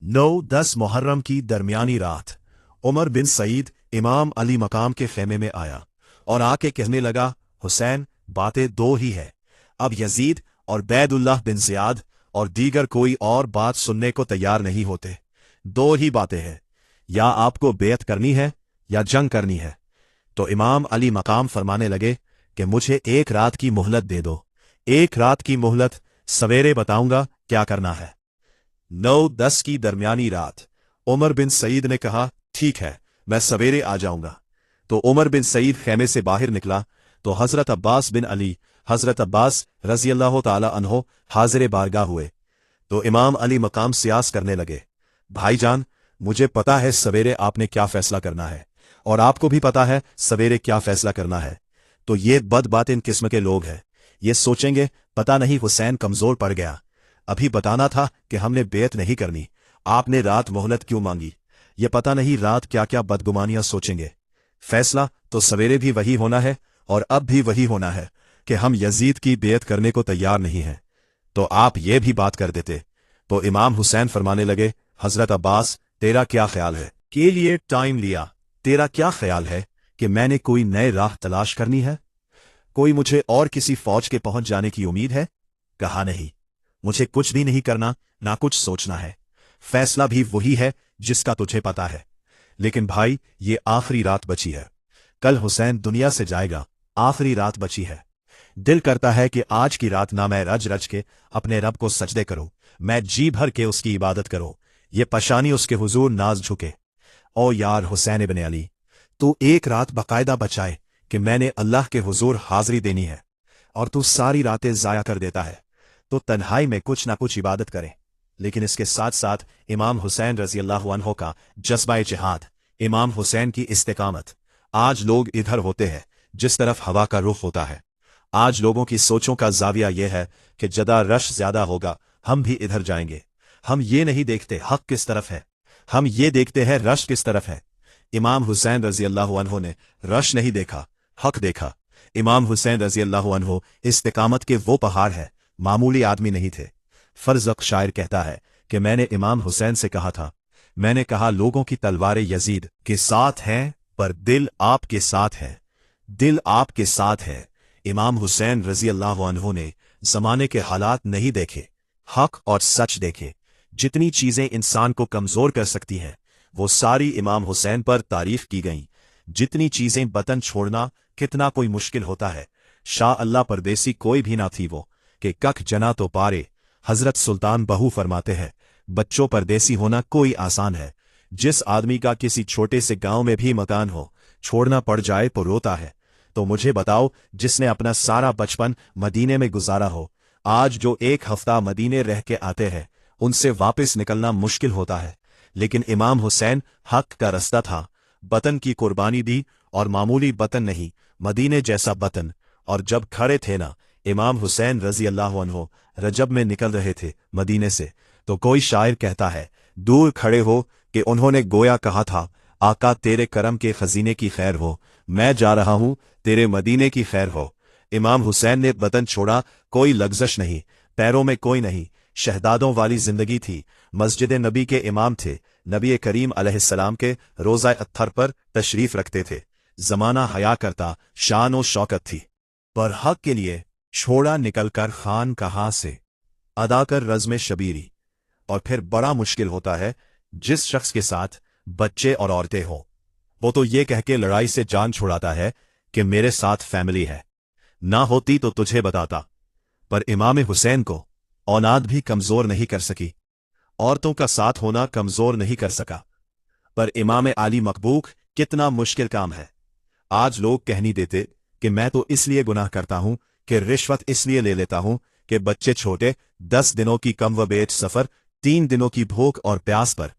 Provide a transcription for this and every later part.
9-10 मुहर्रम की दरमियानी रात उमर बिन सईद इमाम अली मकाम के खेमे में आया और आके कहने लगा, हुसैन, बातें दो ही है। अब यजीद और बैदुल्लाह बिन ज़ियाद और दीगर कोई और बात सुनने को तैयार नहीं होते। दो ही बातें हैं, या आपको बेअत करनी है या जंग करनी है। तो इमाम अली मकाम फरमाने लगे कि मुझे एक रात की मोहलत दे दो, एक रात की मोहलत, सवेरे बताऊंगा क्या करना है। 9-10 की दरमियानी रात उमर बिन सईद ने कहा, ठीक है, मैं सवेरे आ जाऊंगा। तो उमर बिन सईद खेमे से बाहर निकला तो हजरत अब्बास बिन अली, हजरत अब्बास रजी अल्लाह ताला अन्हो हाजिर बारगाह हुए। तो इमाम अली मकाम सियास करने लगे, भाईजान, मुझे पता है सवेरे आपने क्या फैसला करना है और आपको भी पता है सवेरे क्या फैसला करना है। तो ये बदबातिन किस्म के लोग हैं, ये सोचेंगे पता नहीं हुसैन कमजोर पड़ गया, अभी बताना था कि हमने बेत नहीं करनी, आपने रात मोहलत क्यों मांगी। ये पता नहीं रात क्या क्या बदगुमानियां सोचेंगे। फैसला तो सवेरे भी वही होना है और अब भी वही होना है कि हम यजीद की बेत करने को तैयार नहीं हैं। तो आप ये भी बात कर देते। तो इमाम हुसैन फरमाने लगे, हजरत अब्बास, तेरा क्या ख्याल है के लिए टाइम लिया, तेरा क्या ख्याल है कि मैंने कोई नए राह तलाश करनी है, कोई मुझे और किसी फौज के पहुंच जाने की उम्मीद है। कहा नहीं, मुझे कुछ भी नहीं करना, ना कुछ सोचना है। फैसला भी वही है जिसका तुझे पता है। लेकिन भाई, ये आखिरी रात बची है, कल हुसैन दुनिया से जाएगा, आखिरी रात बची है। दिल करता है कि आज की रात ना मैं रज रज के अपने रब को सजदे करूं, मैं जी भर के उसकी इबादत करूं, ये पशानी उसके हुजूर नाज झुके। ओ यार हुसैन इब्न अली, तू एक रात बाकायदा बचाए कि मैंने अल्लाह के हुजूर हाजिरी देनी है, और तू सारी रातें जाया कर देता है। तो तन्हाई में कुछ ना कुछ इबादत करें। लेकिन इसके साथ साथ इमाम हुसैन रजी अल्लाह अन्हो का जज्बा जिहाद, इमाम हुसैन की इस्तिकामत। आज लोग इधर होते हैं जिस तरफ हवा का रुख होता है। आज लोगों की सोचों का जाविया यह है कि जदा रश ज्यादा होगा हम भी इधर जाएंगे। हम ये नहीं देखते हक किस तरफ है, हम ये देखते हैं रश किस तरफ है। इमाम हुसैन रजी अल्लाह अन्हो ने रश नहीं देखा, हक देखा। इमाम हुसैन रजी अल्लाह अन्हो इस्तिकामत के वो पहाड़ है, मामूली आदमी नहीं थे। फरजक शायर कहता है कि मैंने इमाम हुसैन से कहा था, मैंने कहा लोगों की तलवारें यजीद के साथ हैं पर दिल आपके साथ है, दिल आपके साथ है। इमाम हुसैन रजी अल्लाह अन्हो ने जमाने के हालात नहीं देखे, हक और सच देखे। जितनी चीजें इंसान को कमजोर कर सकती हैं वो सारी इमाम हुसैन पर तारीफ की गईं। जितनी चीजें वतन छोड़ना कितना कोई मुश्किल होता है, शाह अल्लाह परदेसी कोई भी ना थी वो कि कख जना तो पारे। हजरत सुल्तान बहू फरमाते हैं, बच्चों परदेसी होना कोई आसान है। जिस आदमी का किसी छोटे से गांव में भी मकान हो, छोड़ना पड़ जाए तो रोता है। तो मुझे बताओ, जिसने अपना सारा बचपन मदीने में गुजारा हो, आज जो एक हफ्ता मदीने रह के आते हैं उनसे वापस निकलना मुश्किल होता है। लेकिन इमाम हुसैन हक का रास्ता था, वतन की कुर्बानी दी, और मामूली वतन नहीं, मदीने जैसा वतन। और जब खड़े थे ना इमाम हुसैन रजी अल्लाह अन्हो रजब में निकल रहे थे मदीने से, तो कोई शायर कहता है, दूर खड़े हो कि उन्होंने गोया कहा था, आका तेरे करम के खजीने की खैर हो, मैं जा रहा हूं तेरे मदीने की खैर हो। इमाम हुसैन ने वतन छोड़ा, कोई लग्जश नहीं, पैरों में कोई नहीं, शहदादों वाली जिंदगी थी। मस्जिद नबी के इमाम थे, नबी करीम अलैहिस्सलाम के रोज़ा अत्थर पर तशरीफ रखते थे। जमाना हया करता, शान और शौकत थी, पर हक के लिए छोड़ा निकलकर खान कहाँ से, अदा कर रज़्म शबीरी। और फिर बड़ा मुश्किल होता है जिस शख्स के साथ बच्चे और औरतें हों, वो तो ये कह के लड़ाई से जान छुड़ाता है कि मेरे साथ फैमिली है, ना होती तो तुझे बताता। पर इमाम हुसैन को औलाद भी कमजोर नहीं कर सकी, औरतों का साथ होना कमजोर नहीं कर सका। पर इमाम अली मकबूक कितना मुश्किल काम है। आज लोग कहनी देते कि मैं तो इसलिए गुनाह करता हूं कि रिश्वत इसलिए ले लेता हूं कि बच्चे छोटे, 10 दिनों की कम व बेच सफर, 3 दिनों की भूख और प्यास पर।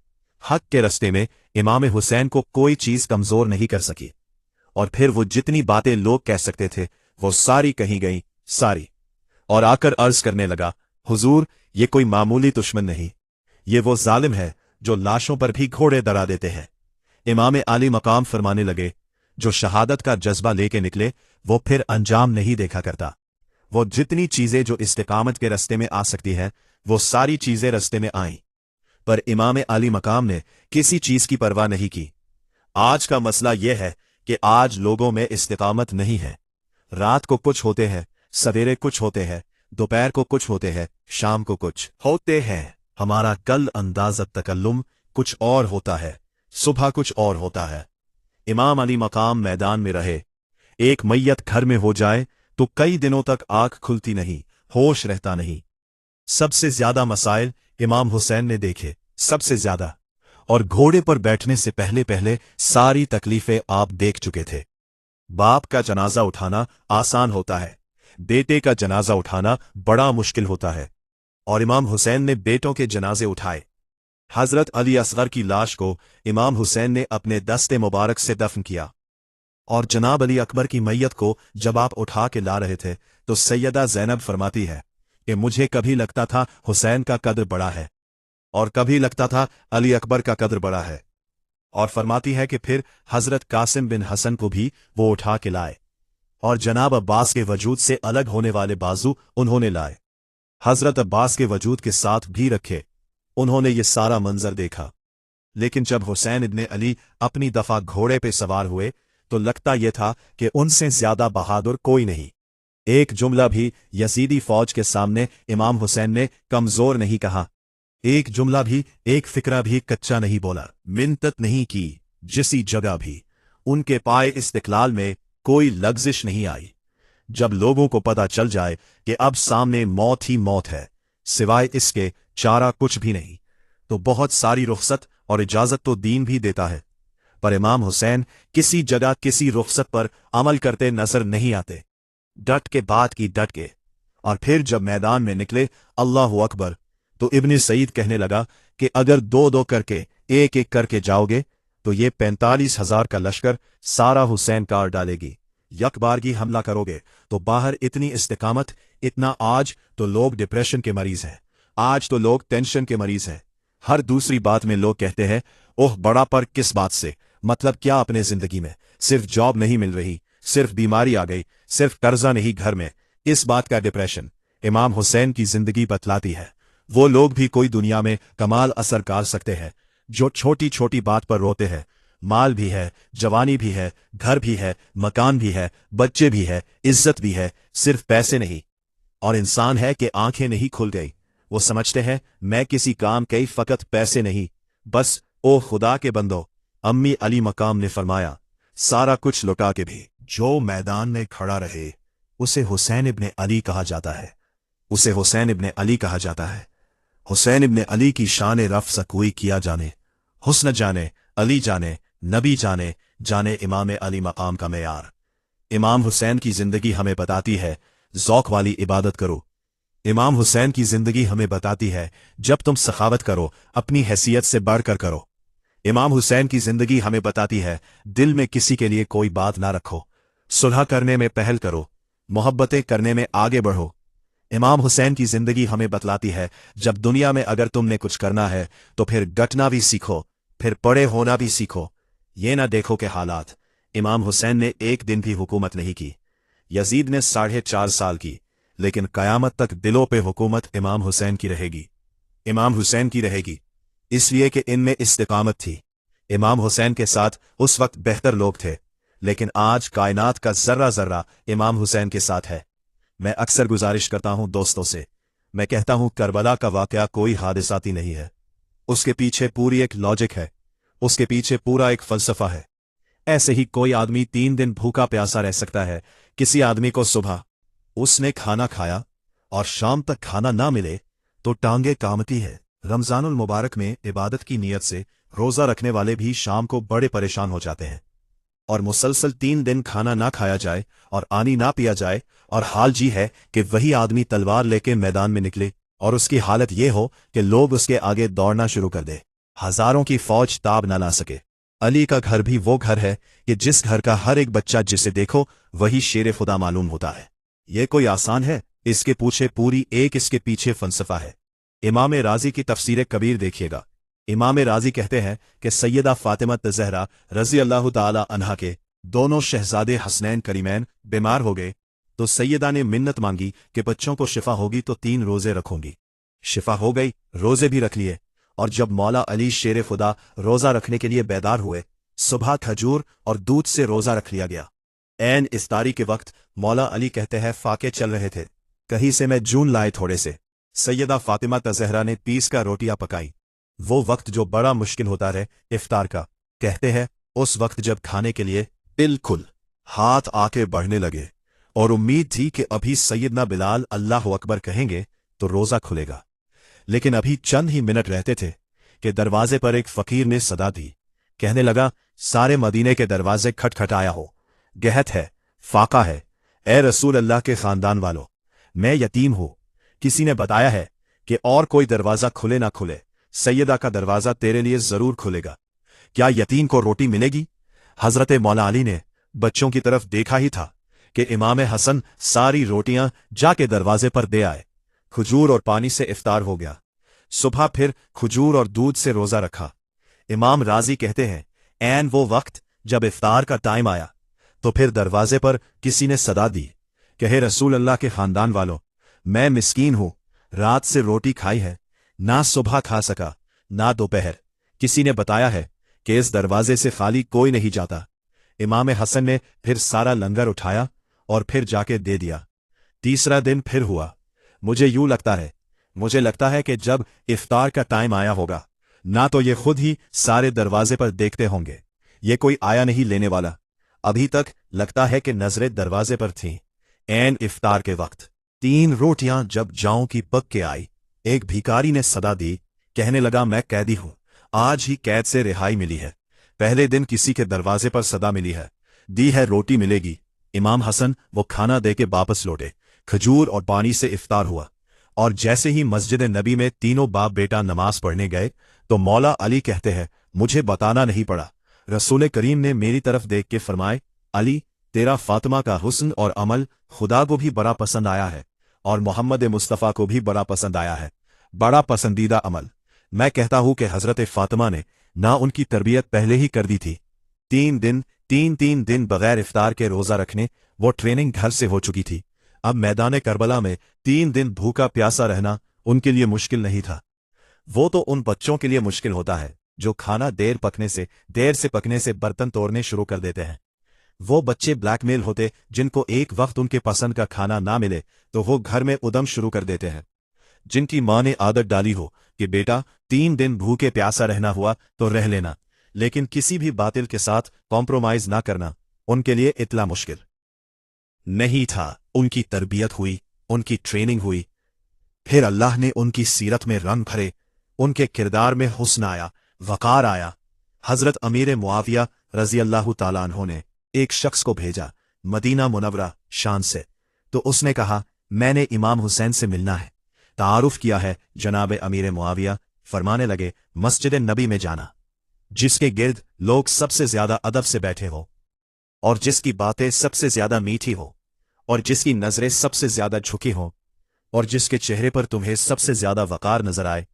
हक के रस्ते में इमाम हुसैन को कोई चीज कमजोर नहीं कर सकी। और फिर वो जितनी बातें लोग कह सकते थे वो सारी कही गई, सारी। और आकर अर्ज करने लगा, हुजूर, ये कोई मामूली दुश्मन नहीं, ये वो जालिम है जो लाशों पर भी घोड़े दरा देते हैं। इमाम अली मकाम फरमाने लगे, जो शहादत का जज्बा लेके निकले वो फिर अंजाम नहीं देखा करता। वो जितनी चीजें जो इस्तिकामत के रस्ते में आ सकती है वो सारी चीजें रस्ते में आईं। पर इमाम अली मकाम ने किसी चीज की परवाह नहीं की। आज का मसला यह है कि आज लोगों में इस्तिकामत नहीं है। रात को कुछ होते हैं, सवेरे कुछ होते हैं, दोपहर को कुछ होते हैं, शाम को कुछ होते हैं। हमारा कल अंदाज़ तकल्लुम कुछ और होता है, सुबह कुछ और होता है। इमाम अली मकाम मैदान में रहे, एक मैयत घर में हो जाए तो कई दिनों तक आंख खुलती नहीं, होश रहता नहीं। सबसे ज्यादा मसाइल इमाम हुसैन ने देखे, सबसे ज्यादा, और घोड़े पर बैठने से पहले पहले सारी तकलीफें आप देख चुके थे। बाप का जनाजा उठाना आसान होता है, बेटे का जनाजा उठाना बड़ा मुश्किल होता है, और इमाम हुसैन ने बेटों के जनाजे उठाए। हजरत अली असगर की लाश को इमाम हुसैन ने अपने दस्ते मुबारक से दफन किया, और जनाब अली अकबर की मैयत को जब आप उठा के ला रहे थे तो सैयदा ज़ैनब फरमाती है कि मुझे कभी लगता था हुसैन का कद्र बड़ा है और कभी लगता था अली अकबर का कद्र बड़ा है, और फरमाती है कि फिर हजरत कासिम बिन हसन को भी वो उठा के लाए, और जनाब अब्बास के वजूद से अलग होने वाले बाजू उन्होंने लाए, हजरत अब्बास के वजूद के साथ भी रखे। उन्होंने ये सारा मंजर देखा। लेकिन जब हुसैन इब्ने अली अपनी दफा घोड़े पे सवार हुए तो लगता यह था कि उनसे ज्यादा बहादुर कोई नहीं। एक जुमला भी यजीदी फौज के सामने इमाम हुसैन ने कमजोर नहीं कहा, एक जुमला भी, एक फिक्रा भी कच्चा नहीं बोला, मिन्नत नहीं की, जिसी जगह भी उनके पाए इस्तिकलाल में कोई लग्जिश नहीं आई। जब लोगों को पता चल जाए कि अब सामने मौत ही मौत है, सिवाय इसके चारा कुछ भी नहीं, तो बहुत सारी रुखसत और इजाजत तो दीन भी देता है, पर इमाम हुसैन किसी जगह किसी रुखसत पर अमल करते नजर नहीं आते। डट के बात की डट के। और फिर जब मैदान में निकले अल्लाहु अकबर, तो इब्ने सईद कहने लगा कि अगर दो दो करके एक एक करके जाओगे तो ये 45,000 का लश्कर सारा हुसैन काट डालेगी। यकबारगी हमला करोगे तो बाहर इतनी इस्तिकामत, इतना, आज तो लोग डिप्रेशन के मरीज हैं, आज तो लोग टेंशन के मरीज हैं। हर दूसरी बात में लोग कहते हैं ओह बड़ा, पर किस बात से, मतलब क्या अपने जिंदगी में सिर्फ जॉब नहीं मिल रही, सिर्फ बीमारी आ गई, सिर्फ कर्जा नहीं घर में, इस बात का डिप्रेशन। इमाम हुसैन की जिंदगी बतलाती है वो लोग भी कोई दुनिया में कमाल असर कर सकते हैं जो छोटी छोटी बात पर रोते हैं। माल भी है, जवानी भी है, घर भी है, मकान भी है, बच्चे भी है, इज्जत भी है, सिर्फ पैसे नहीं। और इंसान है कि आंखें नहीं खुल गई, वो समझते हैं मैं किसी काम के फकत पैसे नहीं, बस ओ खुदा के बंदो। अम्मी अली मकाम ने फरमाया सारा कुछ लुटा के भी जो मैदान में खड़ा रहे उसे हुसैन इब्ने अली कहा जाता है, उसे हुसैन इब्ने अली कहा जाता है। हुसैन इब्ने अली की शान रफ़्ज़ कोई किया जाने, हुस्न जाने, अली जाने, नबी जाने, जाने इमाम अली मकाम का मेयार। इमाम हुसैन की जिंदगी हमें बताती है ज़ौक़ वाली इबादत करो। इमाम हुसैन की जिंदगी हमें बताती है जब तुम सखावत करो अपनी हैसियत से बढ़कर करो। इमाम हुसैन की जिंदगी हमें बताती है दिल में किसी के लिए कोई बात ना रखो, सुलह करने में पहल करो, मोहब्बतें करने में आगे बढ़ो। इमाम हुसैन की जिंदगी हमें बतलाती है जब दुनिया में अगर तुमने कुछ करना है तो फिर डटना भी सीखो, फिर पड़े होना भी सीखो, ये ना देखो कि हालात। इमाम हुसैन ने एक दिन भी हुकूमत नहीं की, यजीद ने 4.5 साल की, लेकिन कयामत तक दिलों पे हुकूमत इमाम हुसैन की रहेगी, इमाम हुसैन की रहेगी, इसलिए कि इनमें इस्तिकामत थी। इमाम हुसैन के साथ उस वक्त बेहतर लोग थे, लेकिन आज कायनात का जर्रा जर्रा इमाम हुसैन के साथ है। मैं अक्सर गुजारिश करता हूं दोस्तों से, मैं कहता हूं करबला का वाकया कोई हादिसाती नहीं है, उसके पीछे पूरी एक लॉजिक है, उसके पीछे पूरा एक फलसफा है। ऐसे ही कोई आदमी 3 दिन भूखा प्यासा रह सकता है, किसी आदमी को सुबह उसने खाना खाया और शाम तक खाना ना मिले तो टांगे कामती है। रमजानुल मुबारक में इबादत की नीयत से रोजा रखने वाले भी शाम को बड़े परेशान हो जाते हैं, और मुसलसल 3 दिन खाना ना खाया जाए और आनी ना पिया जाए, और हाल जी है कि वही आदमी तलवार लेके मैदान में निकले और उसकी हालत ये हो कि लोग उसके आगे दौड़ना शुरू कर दे, हजारों की फौज ताब ना ला सके। अली का घर भी वो घर है कि जिस घर का हर एक बच्चा जिसे देखो वही शेर खुदा मालूम होता है। ये कोई आसान है, इसके पूछे पूरी एक इसके पीछे फलसफा है। इमाम राजी की तफसीर कबीर देखिएगा। इमाम राजी कहते हैं कि सैयदा फातिमा ज़हरा रज़ी अल्लाह ताला अन्हा के दोनों शहजादे हसनैन करीमैन बीमार हो गए तो सैयदा ने मिन्नत मांगी कि बच्चों को शिफा होगी तो 3 रोजे रखूंगी। शिफा हो गई, रोजे भी रख लिए, और जब मौला अली शेर खुदा रोजा रखने के लिए बेदार हुए, सुबह खजूर और दूध से रोजा रख लिया गया। ऐन इफ्तारी के वक्त मौला अली कहते हैं फाके चल रहे थे, कहीं से मैं जून लाए थोड़े से। सैयदा फातिमा तज़हरा ने 30 का रोटियां पकाई। वो वक्त जो बड़ा मुश्किल होता रहे इफ्तार का, कहते हैं उस वक्त जब खाने के लिए बिल्कुल हाथ आके बढ़ने लगे और उम्मीद थी कि अभी सैयदना बिलाल अल्लाह अकबर कहेंगे तो रोजा खुलेगा, लेकिन अभी चंद ही मिनट रहते थे कि दरवाजे पर एक फकीर ने सदा दी। कहने लगा, सारे मदीने के दरवाजे खटखटाया हो, गहत है, फाका है। ए रसूल अल्लाह के खानदान वालों, मैं यतीम हूं। किसी ने बताया है कि और कोई दरवाजा खुले ना खुले, सैयदा का दरवाजा तेरे लिए जरूर खुलेगा। क्या यतीम को रोटी मिलेगी? हजरत मौला अली ने बच्चों की तरफ देखा ही था कि इमाम हसन सारी रोटियां जाके दरवाजे पर दे आए। खजूर और पानी से इफ्तार हो गया। सुबह फिर खजूर और दूध से रोजा रखा। इमाम राजी कहते हैं, ऐन वो वक्त जब इफ्तार का टाइम आया तो फिर दरवाजे पर किसी ने सदा दी, कहे रसूल अल्लाह के खानदान वालों, मैं मिस्कीन हूं, रात से रोटी खाई है, ना सुबह खा सका ना दोपहर। किसी ने बताया है कि इस दरवाजे से खाली कोई नहीं जाता। इमाम हसन ने फिर सारा लंगर उठाया और फिर जाके दे दिया। तीसरा दिन फिर हुआ। मुझे लगता है कि जब इफ्तार का टाइम आया होगा ना तो ये खुद ही सारे दरवाजे पर देखते होंगे, ये कोई आया नहीं लेने वाला। अभी तक लगता है कि नजरें दरवाजे पर थीं। ऐन इफ्तार के वक्त 3 रोटियां जब जाऊं की पक के आई, एक भिखारी ने सदा दी, कहने लगा, मैं कैदी हूं, आज ही कैद से रिहाई मिली है। पहले दिन किसी के दरवाजे पर सदा मिली है, दी है रोटी मिलेगी। इमाम हसन वो खाना दे के वापस लौटे। खजूर और पानी से इफ्तार हुआ और जैसे ही मस्जिद नबी में तीनों बाप बेटा नमाज पढ़ने गए तो मौला अली कहते हैं, मुझे बताना नहीं पड़ा, रसूल करीम ने मेरी तरफ देख के फरमाए, अली, तेरा फातिमा का हुस्न और अमल खुदा को भी बड़ा पसंद आया है और मोहम्मद मुस्तफ़ा को भी बड़ा पसंद आया है, बड़ा पसंदीदा अमल। मैं कहता हूं कि हजरत फातिमा ने ना उनकी तरबियत पहले ही कर दी थी। 3 दिन बगैर इफ्तार के रोजा रखने वो ट्रेनिंग घर से हो चुकी थी। अब मैदान करबला में 3 दिन भूखा प्यासा रहना उनके लिए मुश्किल नहीं था। वो तो उन बच्चों के लिए मुश्किल होता है जो खाना देर से पकने से बर्तन तोड़ने शुरू कर देते हैं। वो बच्चे ब्लैकमेल होते जिनको एक वक्त उनके पसंद का खाना ना मिले तो वो घर में उदम शुरू कर देते हैं। जिनकी मां ने आदत डाली हो कि बेटा 3 दिन भूखे प्यासा रहना हुआ तो रह लेना, लेकिन किसी भी बातिल के साथ कॉम्प्रोमाइज ना करना, उनके लिए इतना मुश्किल नहीं था। उनकी तरबियत हुई, उनकी ट्रेनिंग हुई, फिर अल्लाह ने उनकी सीरत में रंग भरे, उनके किरदार में हुस्न आया, वकार आया। हजरत अमीर मुआविया रजी अल्लाह ताला अन्हु ने एक शख्स को भेजा मदीना मुनव्वरा शान से, तो उसने कहा, मैंने इमाम हुसैन से मिलना है। तारुफ किया है जनाब अमीर मुआविया। फरमाने लगे, मस्जिद नबी में जाना, जिसके गिर्द लोग सबसे ज्यादा अदब से बैठे हो और जिसकी बातें सबसे ज्यादा मीठी हो और जिसकी नजरें सबसे ज्यादा झुकी हों और जिसके चेहरे पर तुम्हें सबसे ज्यादा वकार नजर आए,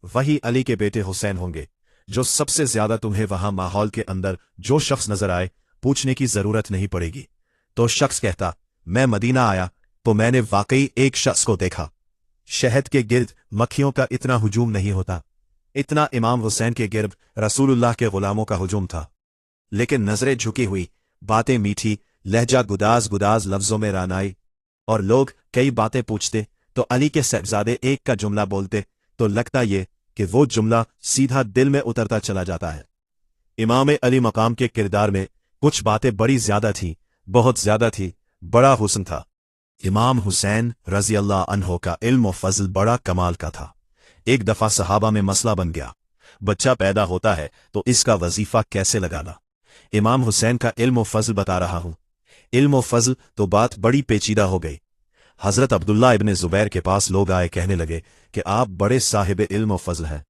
वही अली के बेटे हुसैन होंगे। जो सबसे ज्यादा तुम्हें वहां माहौल के अंदर जो शख्स नजर आए, पूछने की जरूरत नहीं पड़ेगी। तो शख्स कहता, मैं मदीना आया तो मैंने वाकई एक शख्स को देखा। शहद के गिर्द मक्खियों का इतना हुजूम नहीं होता, इतना इमाम हुसैन के गिर्द रसूलुल्लाह के गुलामों का हुजूम था। लेकिन नजरें झुकी हुई, बातें मीठी, लहजा गुदाज लफ्जों में रानाई, और लोग कई बातें पूछते तो अली के साहबजादे एक का जुमला बोलते तो लगता ये कि वो जुमला सीधा दिल में उतरता चला जाता है। इमाम अली मकाम के किरदार में कुछ बातें बड़ी ज्यादा थी, बहुत ज्यादा थी, बड़ा हुस्न था। इमाम हुसैन रजी अल्लाह अन्हो का इल्म और फजल बड़ा कमाल का था। एक दफा सहाबा में मसला बन गया, बच्चा पैदा होता है तो इसका वजीफा कैसे लगाना। इमाम हुसैन का इल्म और फजल बता रहा हूं। इल्म और फजल तो बात बड़ी पेचीदा हो गई। हजरत अब्दुल्ला इब्ने जुबैर के पास लोग आए, कहने लगे कि आप बड़े साहिब इल्म और फजल हैं,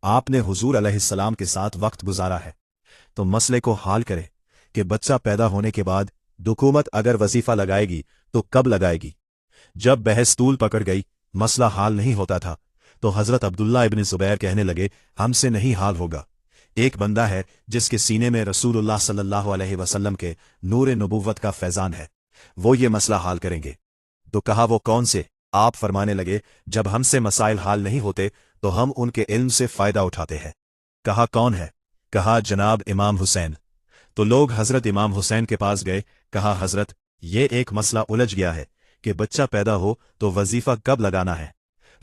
आपने हुजूर अलैहिस्सलाम के साथ वक्त गुजारा है, तो मसले को हाल करे कि बच्चा पैदा होने के बाद हुकूमत अगर वजीफा लगाएगी तो कब लगाएगी। जब बहस तूल पकड़ गई, मसला हाल नहीं होता था, तो हजरत अब्दुल्ला इब्ने जुबैर कहने लगे, हमसे नहीं हाल होगा। एक बंदा है जिसके सीने में रसूलुल्लाह सल्लल्लाहु अलैहि वसल्लम के नूर नबुव्वत का फैजान है, वो ये मसला हाल करेंगे। तो कहा, वो कौन से? आप फरमाने लगे, जब हमसे मसाइल हाल नहीं होते तो हम उनके इल्म से फायदा उठाते हैं। कहा कौन है? कहा जनाब इमाम हुसैन। तो लोग हजरत इमाम हुसैन के पास गए। कहा हजरत, ये एक मसला उलझ गया है कि बच्चा पैदा हो तो वजीफा कब लगाना है।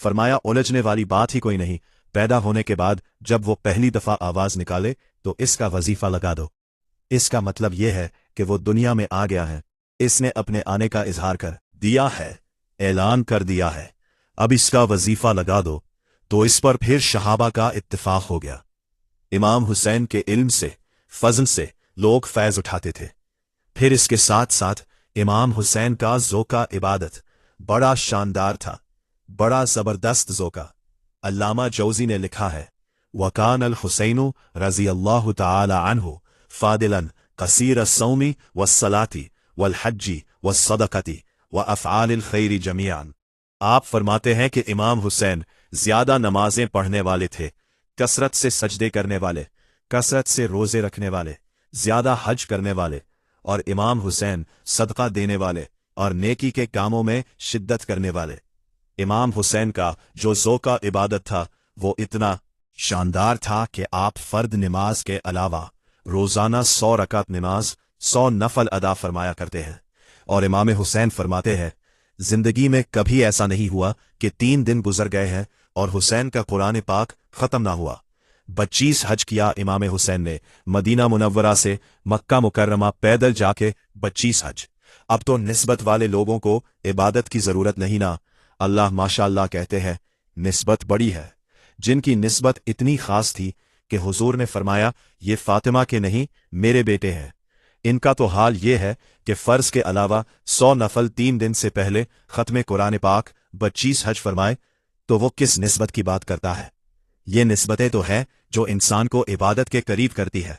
फरमाया उलझने वाली बात ही कोई नहीं, पैदा होने के बाद जब वो पहली दफा आवाज निकाले तो इसका वजीफा लगा दो। इसका मतलब यह है कि वो दुनिया में आ गया है, इसने अपने आने का इजहार कर दिया है, ऐलान कर दिया है, अब इसका वजीफा लगा दो। तो इस पर फिर शहाबा का इत्तिफाक हो गया। इमाम हुसैन के इल्म से, फजल से लोग फैज उठाते थे। फिर इसके साथ साथ इमाम हुसैन का ज़ोका इबादत बड़ा शानदार था, बड़ा जबरदस्त ज़ोका। अल्लामा जौजी ने लिखा है, वकान अल हुसैनु रजी अल्लाह तआला अन्हु फादिलन कसीर सौमी वस्सलाती वल हज्जी वस्सदक़ती व अफ़आलिल खैरी जमीआन। आप फरमाते हैं कि इमाम हुसैन ज्यादा नमाजें पढ़ने वाले थे, कसरत से सजदे करने वाले, कसरत से रोजे रखने वाले, ज्यादा हज करने वाले, और इमाम हुसैन सदका देने वाले और नेकी के कामों में शिद्दत करने वाले। इमाम हुसैन का जो ज़ोका इबादत था वो इतना शानदार था कि आप फर्द नमाज के अलावा रोजाना 100 रकात नमाज, 100 नफल अदा फरमाया करते हैं। और इमाम हुसैन फरमाते हैं, जिंदगी में कभी ऐसा नहीं हुआ कि 3 दिन गुजर गए हैं और हुसैन का कुरान पाक खत्म ना हुआ। 25 हज किया इमाम हुसैन ने, मदीना मुनव्वरा से मक्का मुकर्रमा पैदल जाके 25 हज। अब तो निस्बत वाले लोगों को इबादत की जरूरत नहीं ना, अल्लाह माशाअल्लाह कहते हैं, निस्बत बड़ी है। जिनकी निस्बत इतनी खास थी कि हुजूर ने फरमाया ये फातिमा के नहीं मेरे बेटे हैं। इनका तो हाल ये है कि फर्ज के अलावा 100 नफल 3 दिन से पहले खत्म कुरान पाक 25 हज फरमाए, तो वो किस निस्बत की बात करता है? ये निस्बतें तो है जो इंसान को इबादत के करीब करती है।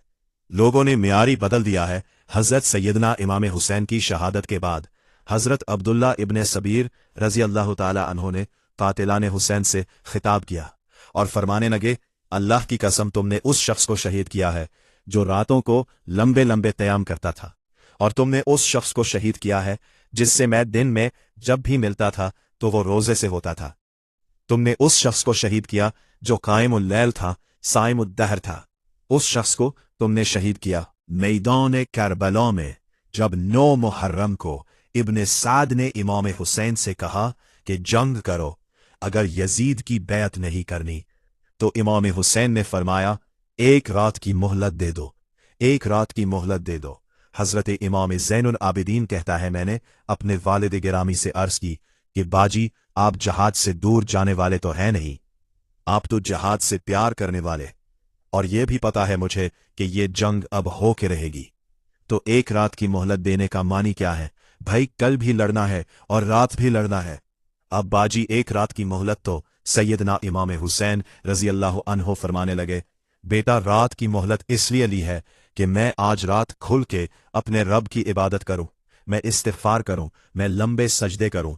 लोगों ने मियारी बदल दिया है। हजरत सैयदना इमाम हुसैन की शहादत के बाद हजरत अब्दुल्ला इब्ने सबीर रजी अल्लाह ताला अन्हो ने कातिलाने हुसैन से खिताब किया और फरमाने लगे, अल्लाह की कसम तुमने उस शख्स को शहीद किया है जो रातों को लंबे लंबे क़याम करता था, और तुमने उस शख्स को शहीद किया है जिससे मैं दिन में जब भी मिलता था तो वो रोजे से होता था। तुमने उस शख्स को शहीद किया जो कायमुल लैल था, साइमुद दहर था। उस शख्स को तुमने शहीद किया मैदान करबला में जब 9 मुहर्रम को इब्ने साद ने इमाम हुसैन से कहा कि जंग करो, अगर यजीद की बैत नहीं करनी। तो इमाम हुसैन ने फरमाया, एक रात की मोहलत दे दो, एक रात की मोहलत दे दो। हजरत इमाम ज़ैनुल आबिदीन कहता है, मैंने अपने वालिद गिरामी से अर्ज की कि बाजी आप जहाद से दूर जाने वाले तो हैं नहीं, आप तो जहाद से प्यार करने वाले, और यह भी पता है मुझे कि ये जंग अब हो के रहेगी। तो एक रात की मोहलत देने का मानी क्या है? भाई कल भी लड़ना है और रात भी लड़ना है। अब बाजी एक रात की मोहलत तो सैयदना इमाम हुसैन रजी अल्लाह अन्हो फरमाने लगे, बेटा रात की मोहलत इसलिए ली है कि मैं आज रात खुल के अपने रब की इबादत करूं, मैं इस्तिग़फार करूं, मैं लंबे सजदे करूं।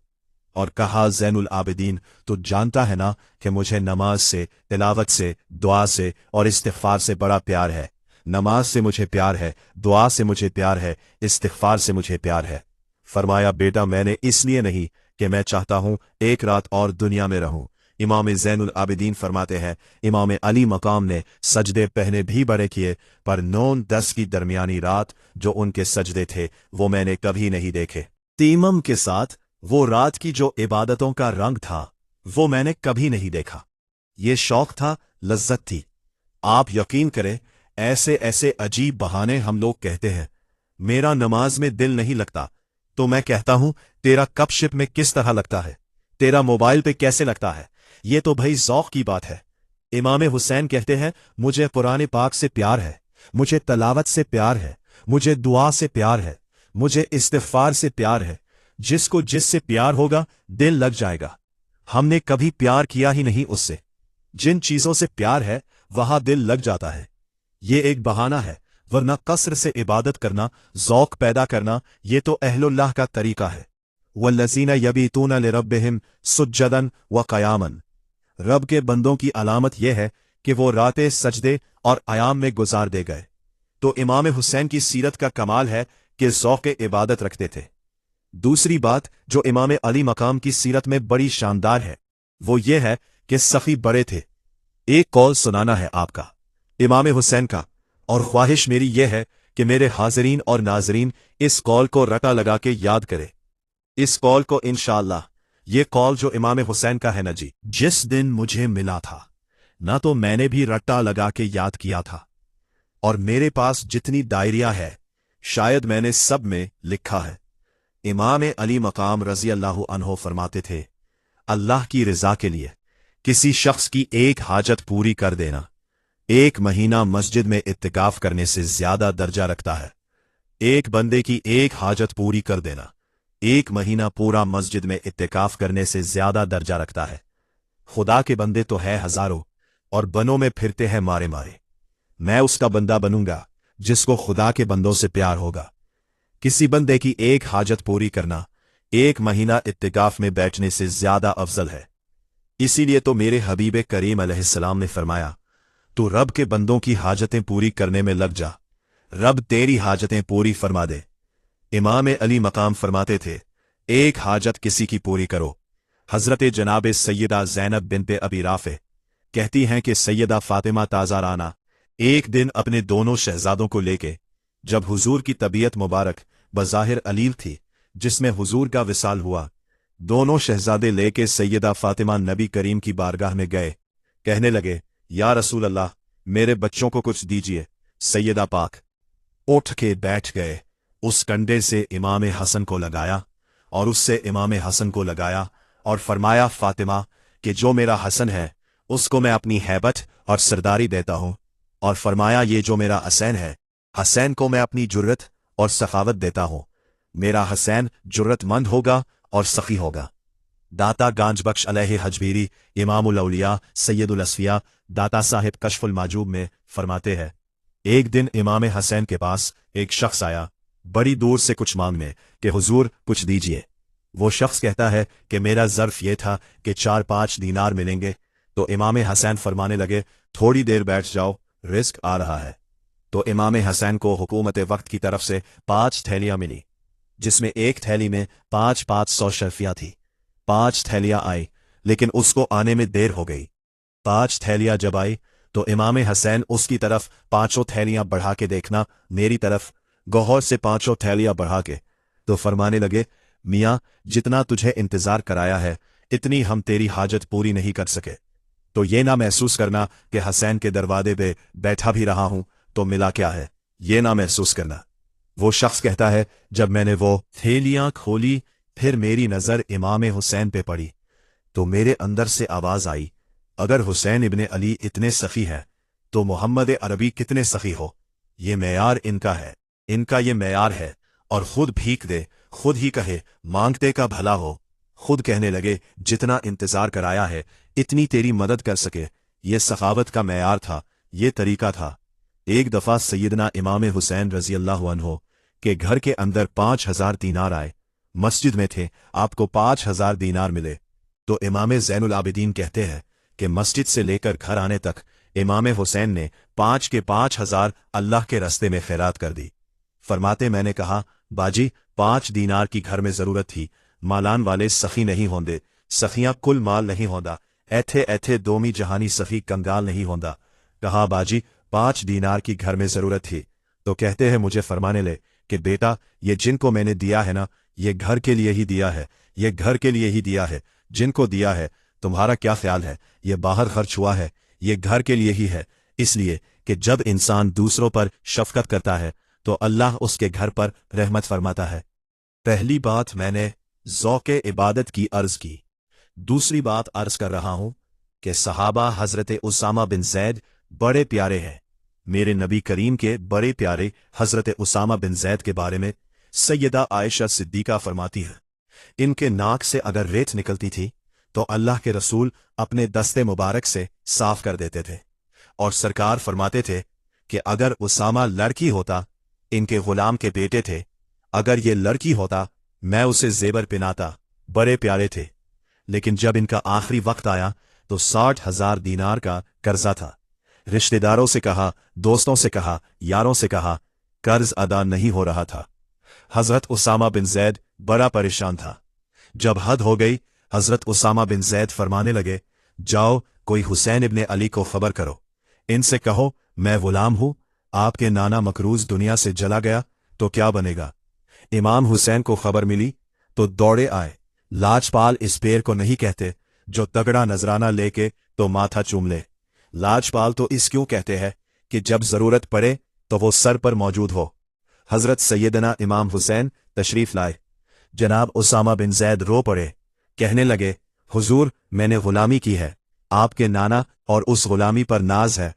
और कहा, ज़ैनुल आबिदीन तो जानता है ना कि मुझे नमाज से, तिलावत से, दुआ से और इस्तिग़फार से बड़ा प्यार है। नमाज से मुझे प्यार है, दुआ से मुझे प्यार है, इस्तिग़फार से मुझे प्यार है। फरमाया, बेटा मैंने इसलिए नहीं कि मैं चाहता हूं एक रात और दुनिया में रहूं। इमाम ज़ैनुल आबिदीन फरमाते हैं, इमाम अली मकाम ने सजदे पहले भी बड़े किए, पर 9-10 की दरमियानी रात जो उनके सजदे थे वो मैंने कभी नहीं देखे। तीमम के साथ वो रात की जो इबादतों का रंग था वो मैंने कभी नहीं देखा। ये शौक था, लज्जत थी। आप यकीन करें, ऐसे ऐसे अजीब बहाने हम लोग कहते हैं। मेरा नमाज में दिल नहीं लगता तो मैं कहता हूं तेरा कपशिप में किस तरह लगता है, तेरा मोबाइल पे कैसे लगता है। ये तो भाई ज़ौक़ की बात है। इमाम हुसैन कहते हैं, मुझे कुरान पाक से प्यार है, मुझे तलावत से प्यार है, मुझे दुआ से प्यार है, मुझे इस्तिग़फार से प्यार है। जिसको जिससे प्यार होगा दिल लग जाएगा। हमने कभी प्यार किया ही नहीं उससे। जिन चीजों से प्यार है वहां दिल लग जाता है। ये एक बहाना है, वरना कसर से इबादत करना, ज़ौक़ पैदा करना, ये तो अहलुल्लाह का तरीका है। वल्लज़ीना यबीतूना लिरब्बिहिम सुज्जदन व क़यामन। रब के बंदों की अलामत यह है कि वो रातें सजदे और क़याम में गुजार दे गए। तो इमाम हुसैन की सीरत का कमाल है कि ज़ौक़ इबादत रखते थे। दूसरी बात जो इमाम अली मकाम की सीरत में बड़ी शानदार है वो ये है कि सखी बड़े थे, एक कौल सुनाना है आपका, इमाम हुसैन का, और ख्वाहिश मेरी यह है कि मेरे हाज़रीन और नाज़रीन इस कौल को रटा लगा के याद करे। इस कौल को इंशाअल्लाह, ये कौल जो इमाम हुसैन का है ना जी, जिस दिन मुझे मिला था ना तो मैंने भी रट्टा लगा के याद किया था, और मेरे पास जितनी डायरिया है शायद मैंने सब में लिखा है। इमाम अली मकाम रजी अल्लाह अन्हो फरमाते थे, अल्लाह की रजा के लिए किसी शख्स की एक हाजत पूरी कर देना एक महीना मस्जिद में इत्तिकाफ करने से ज्यादा दर्जा रखता है। एक बंदे की एक हाजत पूरी कर देना एक महीना पूरा मस्जिद में इत्तिकाफ करने से ज्यादा दर्जा रखता है। खुदा के बंदे तो है हजारों और बनों में फिरते हैं मारे मारे। मैं उसका बंदा बनूंगा जिसको खुदा के बंदों से प्यार होगा। किसी बंदे की एक हाजत पूरी करना एक महीना इत्तिकाफ में बैठने से ज्यादा अफजल है। इसीलिए तो मेरे हबीब करीम अलैहिस्सलाम ने फरमाया, तू रब के बंदों की हाजतें पूरी करने में लग जा, रब तेरी हाजतें पूरी फरमा दे। इमाम अली मकाम फरमाते थे, एक हाजत किसी की पूरी करो। हजरत जनाब सैयदा ज़ैनब बिनते अबी राफे कहती हैं कि सैयदा फातिमा ताज़ा राना एक दिन अपने दोनों शहजादों को लेके, जब हुजूर की तबीयत मुबारक बज़ाहिर अलील थी जिसमें हुजूर का विसाल हुआ, दोनों शहजादे लेके सैयदा फातिमा नबी करीम की बारगाह में गए। कहने लगे, या रसूल अल्लाह, मेरे बच्चों को कुछ दीजिए। सैयदा पाक उठ के बैठ गए, उस कंडे से इमाम हसन को लगाया और उससे इमाम हसन को लगाया और फरमाया, फातिमा कि जो मेरा हसन है उसको मैं अपनी हैबत और सरदारी देता हूं, और फरमाया ये जो मेरा हसैन है, हसैन को मैं अपनी जुर्रत और सखावत देता हूं। मेरा हसैन जुर्रतमंद होगा और सखी होगा। दाता गांज बख्श अलैहि हजबीरी इमामुल औलिया सैयदुल असफिया दाता साहिब कशफुल माजूब में फरमाते हैं, एक दिन इमाम हसैन के पास एक शख्स आया बड़ी दूर से कुछ मांगने कि हुजूर कुछ दीजिए। वो शख्स कहता है कि मेरा ज़र्फ ये था कि 4-5 दीनार मिलेंगे। तो इमाम हसैन फरमाने लगे, थोड़ी देर बैठ जाओ, रिस्क आ रहा है। तो इमाम हसैन को हुकूमत वक्त की तरफ से 5 थैलियां मिली, जिसमें एक थैली में 500 शर्फियां थी। 5 थैलियां आई, लेकिन उसको आने में देर हो गई। 5 थैलियां जब आई तो इमाम हसैन उसकी तरफ 5 थैलियां बढ़ा के देखना, मेरी तरफ गौहर से 5 थैलियां बढ़ा के, तो फरमाने लगे, मियाँ जितना तुझे इंतजार कराया है इतनी हम तेरी हाजत पूरी नहीं कर सके। तो ये ना महसूस करना कि हसैन के दरवाजे पे बैठा भी रहा हूं तो मिला क्या है, ये ना महसूस करना। वो शख्स कहता है, जब मैंने वो थैलियां खोली फिर मेरी नजर इमाम हुसैन पे पड़ी तो मेरे अंदर से आवाज आई, अगर हुसैन इब्ने अली इतने सखी है तो मोहम्मद अरबी कितने सखी हो। ये मेयार इनका है, इनका ये मेयार है। और खुद भीख दे, खुद ही कहे मांगते का भला हो। खुद कहने लगे, जितना इंतजार कराया है इतनी तेरी मदद कर सके। ये सखावत का मेयार था, ये तरीका था। एक दफा सैयदना इमाम हुसैन रजी अल्लाह अन्हो के घर के अंदर 5000 दीनार आए। मस्जिद में थे, आपको 5000 दीनार मिले। तो इमाम ज़ैनुल आबिदीन कहते हैं कि मस्जिद से लेकर घर आने तक इमाम हुसैन ने 5 के 5000 अल्लाह के रास्ते में खैरात कर दी। फरमाते, मैंने कहा, बाजी 5 दीनार की घर में जरूरत थी, मालान वाले सखी नहीं होंदे, सखियां कुल माल नहीं होंदा, ऐथे ऐथे दोमी जहानी सखी कंगाल नहीं होंदा। कहा, बाजी 5 दीनार की घर में जरूरत थी। तो कहते हैं, मुझे फरमाने ले कि बेटा ये जिनको मैंने दिया है ना, ये घर के लिए ही दिया है, ये घर के लिए ही दिया है। जिनको दिया है तुम्हारा क्या ख्याल है, ये बाहर खर्च हुआ है, ये घर के लिए ही है। इसलिए कि जब इंसान दूसरों पर शफकत करता है तो अल्लाह उसके घर पर रहमत फरमाता है। पहली बात मैंने ज़ौक़े इबादत की अर्ज की। दूसरी बात अर्ज कर रहा हूं कि सहाबा हजरत उसामा बिन ज़ैद बड़े प्यारे हैं। मेरे नबी करीम के बड़े प्यारे हजरत उसामा बिन ज़ैद के बारे में सैयदा आयशा सिद्दीका फरमाती है, इनके नाक से अगर रेत निकलती थी तो अल्लाह के रसूल अपने दस्ते मुबारक से साफ कर देते थे। और सरकार फरमाते थे कि अगर उसामा लड़की होता, इनके गुलाम के बेटे थे, अगर ये लड़की होता मैं उसे जेबर पिनाता। बड़े प्यारे थे। लेकिन जब इनका आखिरी वक्त आया तो 60,000 दीनार का कर्जा था। रिश्तेदारों से कहा, दोस्तों से कहा, यारों से कहा, कर्ज अदा नहीं हो रहा था। हजरत उसामा बिन ज़ैद बड़ा परेशान था। जब हद हो गई, हजरत उसामा बिन ज़ैद फरमाने लगे, जाओ कोई हुसैन इब्ने अली को खबर करो, इनसे कहो मैं गुलाम हूं, आपके नाना मकरूज दुनिया से जला गया तो क्या बनेगा। इमाम हुसैन को खबर मिली तो दौड़े आए। लाजपाल इस पेड़ को नहीं कहते जो तगड़ा नजराना लेके तो माथा चूम ले। लाजपाल तो इस क्यों कहते हैं कि जब जरूरत पड़े तो वो सर पर मौजूद हो। हजरत सैयदना इमाम हुसैन तशरीफ लाए। जनाब उसामा बिन जैद रो पड़े, कहने लगे हुजूर मैंने गुलामी की है, आपके नाना और उस गुलामी पर नाज है।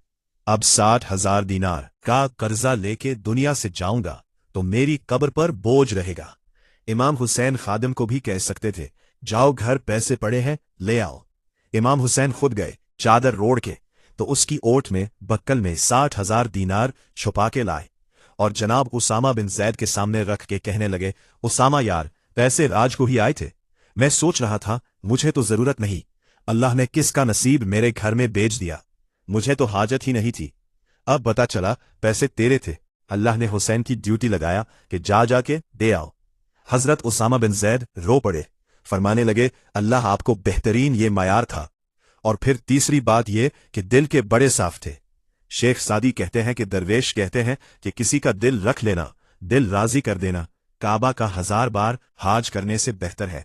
अब 60,000 दीनार का कर्जा लेके दुनिया से जाऊंगा तो मेरी कब्र पर बोझ रहेगा। इमाम हुसैन खादिम को भी कह सकते थे जाओ घर पैसे पड़े हैं ले आओ। इमाम हुसैन खुद गए चादर रोड़ के तो उसकी ओट में बक्कल में 60,000 दीनार छुपा के लाए और जनाब उसामा बिन जैद के सामने रख के कहने लगे उसामा यार पैसे राज को ही आए थे, मैं सोच रहा था मुझे तो जरूरत नहीं, अल्लाह ने किसका नसीब मेरे घर में बेच दिया, मुझे तो हाजत ही नहीं थी, अब पता चला पैसे तेरे थे। अल्लाह ने हुसैन की ड्यूटी लगाया कि जा जाके दे आओ। हजरत उसामा बिन जैद रो पड़े, फरमाने लगे अल्लाह आपको बेहतरीन ये मायार था। और फिर तीसरी बात ये कि दिल के बड़े साफ थे। शेख सादी कहते हैं कि दरवेश कहते हैं कि किसी का दिल रख लेना, दिल राजी कर देना, काबा का 1000 बार हाज करने से बेहतर है।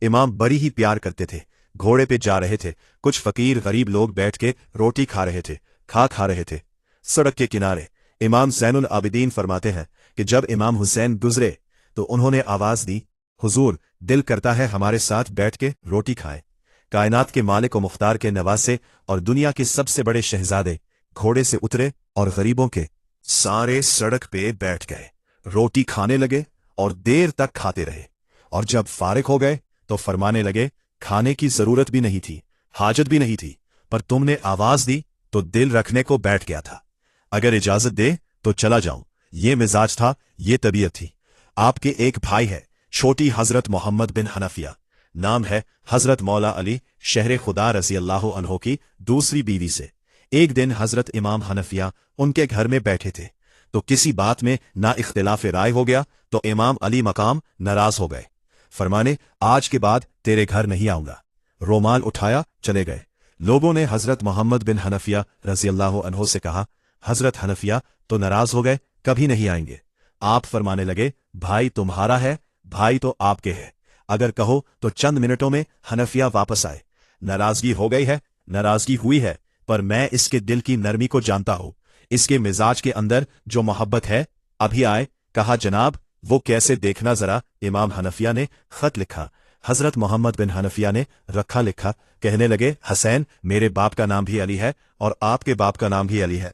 इमाम बड़ी ही प्यार करते थे। घोड़े पे जा रहे थे, कुछ फकीर गरीब लोग बैठ के रोटी खा रहे थे, खा रहे थे सड़क के किनारे। इमाम ज़ैनुल आबिदीन फरमाते हैं कि जब इमाम हुसैन गुजरे तो उन्होंने आवाज दी हुजूर दिल करता है हमारे साथ बैठ के रोटी खाएं। कायनात के मालिक व मुख्तार के नवासे और दुनिया के सबसे बड़े शहजादे घोड़े से उतरे और गरीबों के सारे सड़क पे बैठ गए, रोटी खाने लगे और देर तक खाते रहे। और जब फारिग हो गए तो फरमाने लगे खाने की जरूरत भी नहीं थी, हाजत भी नहीं थी, पर तुमने आवाज दी तो दिल रखने को बैठ गया था, अगर इजाजत दे तो चला जाऊं। ये मिजाज था, ये तबीयत थी। आपके एक भाई है छोटी हजरत मोहम्मद बिन हनफिया, नाम है हजरत मौला अली शहर खुदा रजी अल्लाह अन्हो की दूसरी बीवी से। एक दिन हजरत इमाम हनफिया उनके घर में बैठे थे तो किसी बात में ना इख्तिलाफ राय हो गया तो इमाम अली मकाम नाराज हो गए, फरमाने आज के बाद तेरे घर नहीं आऊंगा। रोमाल उठाया चले गए। लोगों ने हजरत मोहम्मद बिन हनफिया रजी अल्लाह अन्हो से कहा हजरत हनफिया तो नाराज हो गए, कभी नहीं आएंगे। आप फरमाने लगे भाई तुम्हारा है, भाई तो आपके है, अगर कहो तो चंद मिनटों में हनफिया वापस आए। नाराजगी हो गई है, नाराजगी हुई है, पर मैं इसके दिल की नरमी को जानता हूं, इसके मिजाज के अंदर जो मोहब्बत है, अभी आए। कहा जनाब वो कैसे देखना जरा। इमाम हनफिया ने खत लिखा, हजरत मोहम्मद बिन हनफिया ने रखा लिखा, कहने लगे हसैन मेरे बाप का नाम भी अली है और आपके बाप का नाम भी अली है।